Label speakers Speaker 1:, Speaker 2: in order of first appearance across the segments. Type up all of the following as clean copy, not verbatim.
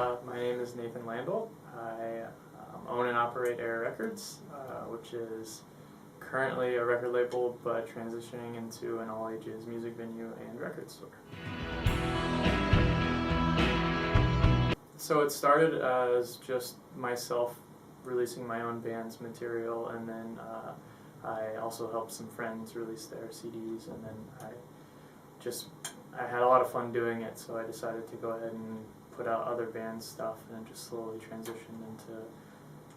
Speaker 1: My name is Nathan Landolt. I own and operate Error Records, which is currently a record label but transitioning into an all-ages music venue and record store. So it started as just myself releasing my own band's material, and then I also helped some friends release their CDs, and then I had a lot of fun doing it, so I decided to go ahead and put out other band stuff, and it just slowly transitioned into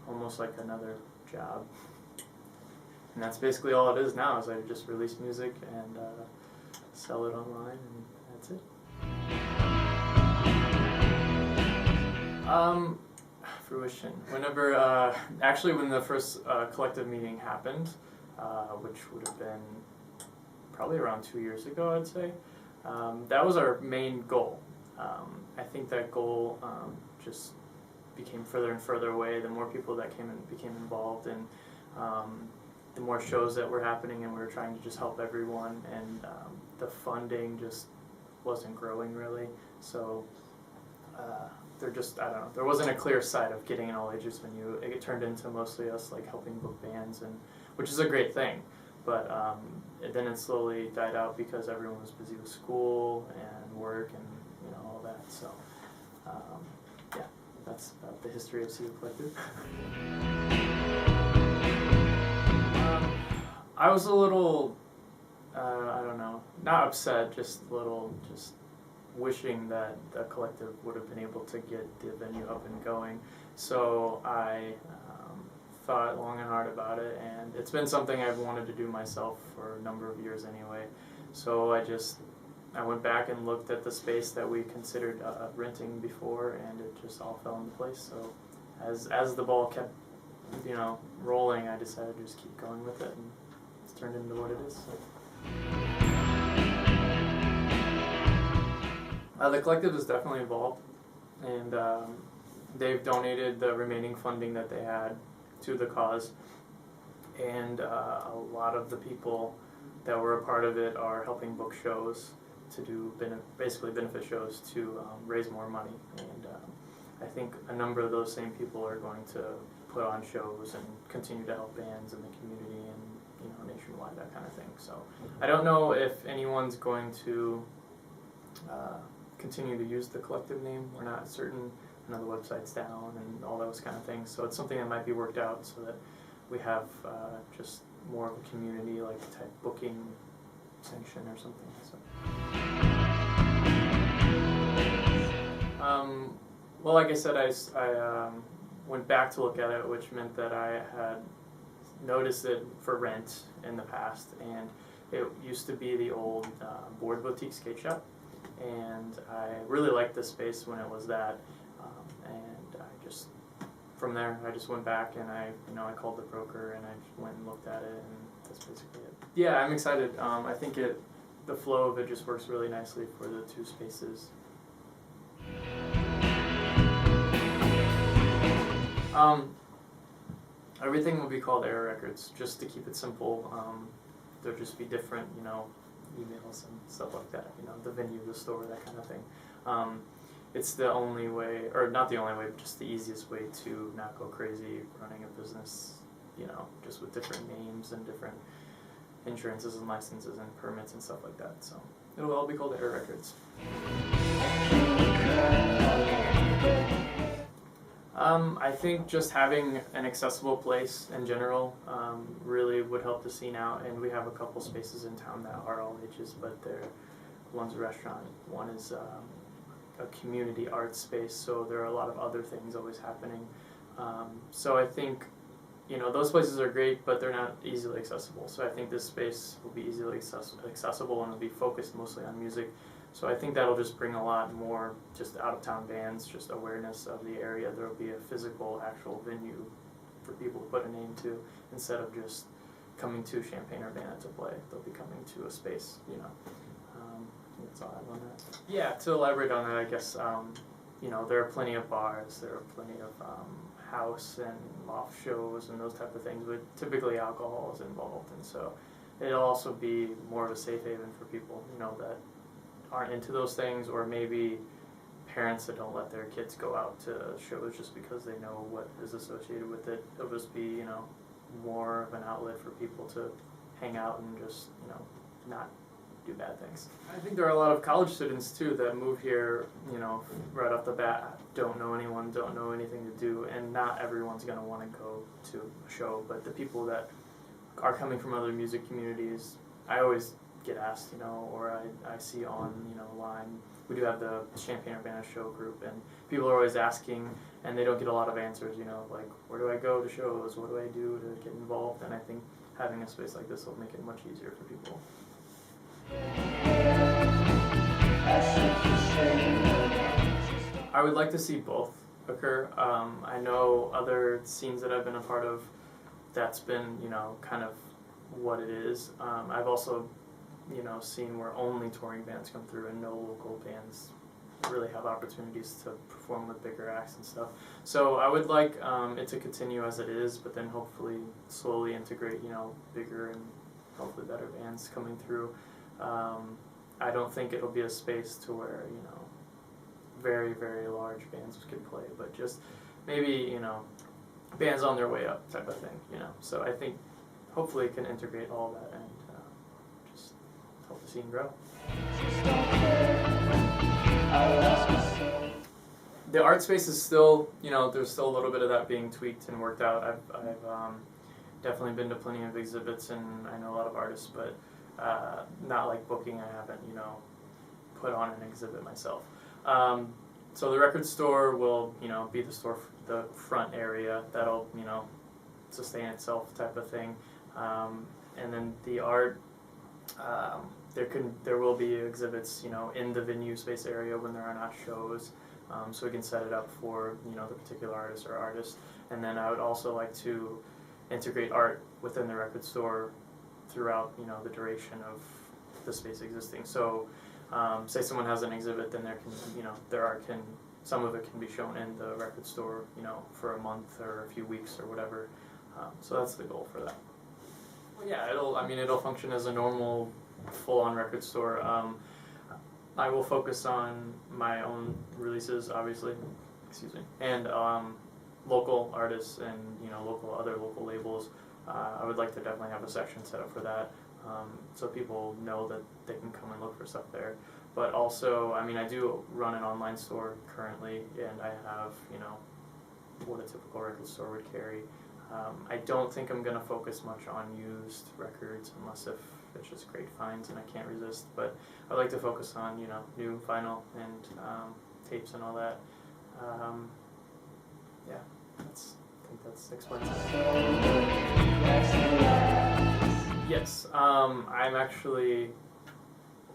Speaker 1: almost like another job. And that's basically all it is now, is I just release music and sell it online, and that's it. Fruition. Actually when the first collective meeting happened, which would have been probably around 2 years ago, I'd say, that was our main goal. I think that goal just became further and further away the more people that became involved, and the more shows that were happening, and we were trying to just help everyone, and the funding just wasn't growing really. So there wasn't a clear sight of getting an all-ages venue. It turned into mostly us like helping book bands, and which is a great thing, but then it slowly died out because everyone was busy with school and work and all that. So yeah, that's about the history of Sea Collective. I was a little, I don't know, not upset, just a little, just wishing that the collective would have been able to get the venue up and going. So I thought long and hard about it, and it's been something I've wanted to do myself for a number of years anyway. So I went back and looked at the space that we considered renting before, and it just all fell into place. So as the ball kept rolling, I decided to just keep going with it, and it's turned into what it is. So. The collective is definitely involved, and they've donated the remaining funding that they had to the cause, and a lot of the people that were a part of it are helping book shows to do basically benefit shows to raise more money, and I think a number of those same people are going to put on shows and continue to help bands in the community and nationwide, that kind of thing. So I don't know if anyone's going to continue to use the collective name. We're not certain. The website's down and all those kind of things. So it's something that might be worked out so that we have just more of a community like type booking sanction or something. So. Well, like I said, I went back to look at it, which meant that I had noticed it for rent in the past, and it used to be the old board boutique skate shop, and I really liked the space when it was that, and from there I just went back and I called the broker and I went and looked at it, and that's basically it. Yeah, I'm excited. I think the flow of it just works really nicely for the two spaces. Everything will be called Error Records, just to keep it simple. There'll just be different, emails and stuff like that. The venue, the store, that kind of thing. It's the only way, or not the only way, but just the easiest way to not go crazy running a business. Just with different names and different insurances and licenses and permits and stuff like that. So it'll all be called Error Records. I think just having an accessible place in general really would help the scene out, and we have a couple spaces in town that are all ages, but one's a restaurant, one is a community arts space, so there are a lot of other things always happening. So I think those places are great, but they're not easily accessible. So I think this space will be easily accessible and will be focused mostly on music. So I think that'll just bring a lot more just out-of-town bands, just awareness of the area. There will be a physical, actual venue for people to put a name to, instead of just coming to Champaign or Urbana to play. They'll be coming to a space, That's all I have on that. Yeah, to elaborate on that, I guess, there are plenty of bars, there are plenty of house and loft shows and those type of things, but typically alcohol is involved, and so it'll also be more of a safe haven for people, that aren't into those things, or maybe parents that don't let their kids go out to shows just because they know what is associated with it. It'll just be, you know, more of an outlet for people to hang out and just, you know, not do bad things. I think there are a lot of college students too that move here, you know, right off the bat, don't know anyone, don't know anything to do, and not everyone's going to want to go to a show, but the people that are coming from other music communities, I always get asked, you know, or I see on, you know, line. We do have the Champaign Urbana show group, and people are always asking, and they don't get a lot of answers, you know, like, where do I go to shows, what do I do to get involved, and I think having a space like this will make it much easier for people. I would like to see both occur. I know other scenes that I've been a part of, that's been, you know, kind of what it is. I've also, you know, seen where only touring bands come through and no local bands really have opportunities to perform with bigger acts and stuff. So I would like it to continue as it is, but then hopefully slowly integrate, you know, bigger and hopefully better bands coming through. I don't think it'll be a space to where, you know, very, very large bands can play, but just maybe, you know, bands on their way up type of thing, you know. So I think hopefully it can integrate all that and just help the scene grow. The art space is still, you know, there's still a little bit of that being tweaked and worked out. I've definitely been to plenty of exhibits, and I know a lot of artists, but not like booking. I haven't, you know, put on an exhibit myself. So the record store will, you know, be the front area that'll, you know, sustain itself type of thing. And then the art, there will be exhibits, you know, in the venue space area when there are not shows, so we can set it up for, you know, the particular artist or artist. And then I would also like to integrate art within the record store throughout, you know, the duration of the space existing. So say someone has an exhibit, then there can, you know, their art can, some of it can be shown in the record store, you know, for a month or a few weeks or whatever. So that's the goal for that. Well, yeah, it'll function as a normal full-on record store. I will focus on my own releases, obviously, and local artists and, you know, other local labels. I would like to definitely have a section set up for that, so people know that they can come and look for stuff there. But also, I mean, I do run an online store currently, and I have, you know, what a typical record store would carry. I don't think I'm going to focus much on used records unless if it's just great finds and I can't resist. But I like to focus on, you know, new vinyl and tapes and all that. Yeah, I think that's explains it. Yes, I'm actually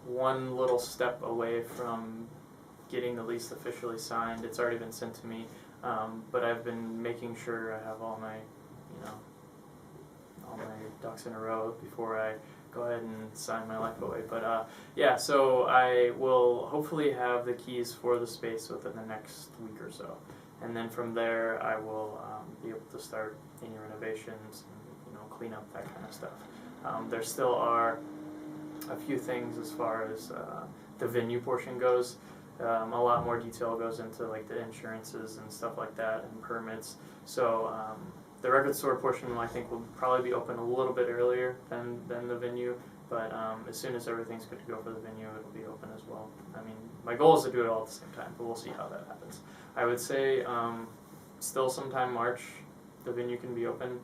Speaker 1: one little step away from getting the lease officially signed. It's already been sent to me, but I've been making sure I have all my, you know, all my ducks in a row before I go ahead and sign my life away. But yeah, so I will hopefully have the keys for the space within the next week or so, and then from there I will be able to start any renovations and, you know, clean up that kind of stuff. There still are a few things as far as the venue portion goes. A lot more detail goes into like the insurances and stuff like that and permits. So the record store portion, I think, will probably be open a little bit earlier than the venue, but as soon as everything's good to go for the venue, it'll be open as well. I mean, my goal is to do it all at the same time, but we'll see how that happens. I would say still sometime March, the venue can be open.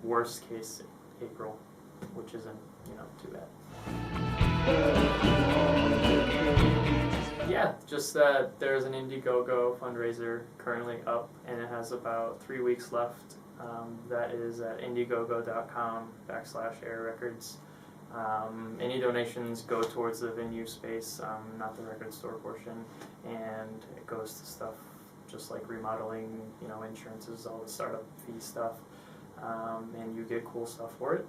Speaker 1: Worst case, April, which isn't, you know, too bad. Yeah, just that there's an Indiegogo fundraiser currently up, and it has about 3 weeks left. That is at indiegogo.com/Error Records. Any donations go towards the venue space, not the record store portion, and it goes to stuff just like remodeling, you know, insurances, all the startup fee stuff, and you get cool stuff for it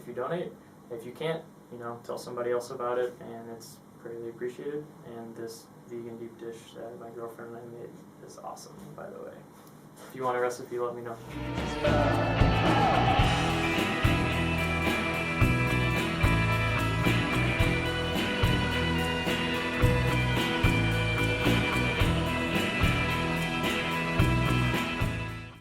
Speaker 1: if you donate. If you can't, you know, tell somebody else about it, and it's greatly appreciated. And this vegan deep dish that my girlfriend and I made is awesome, by the way. If you want a recipe, let me know.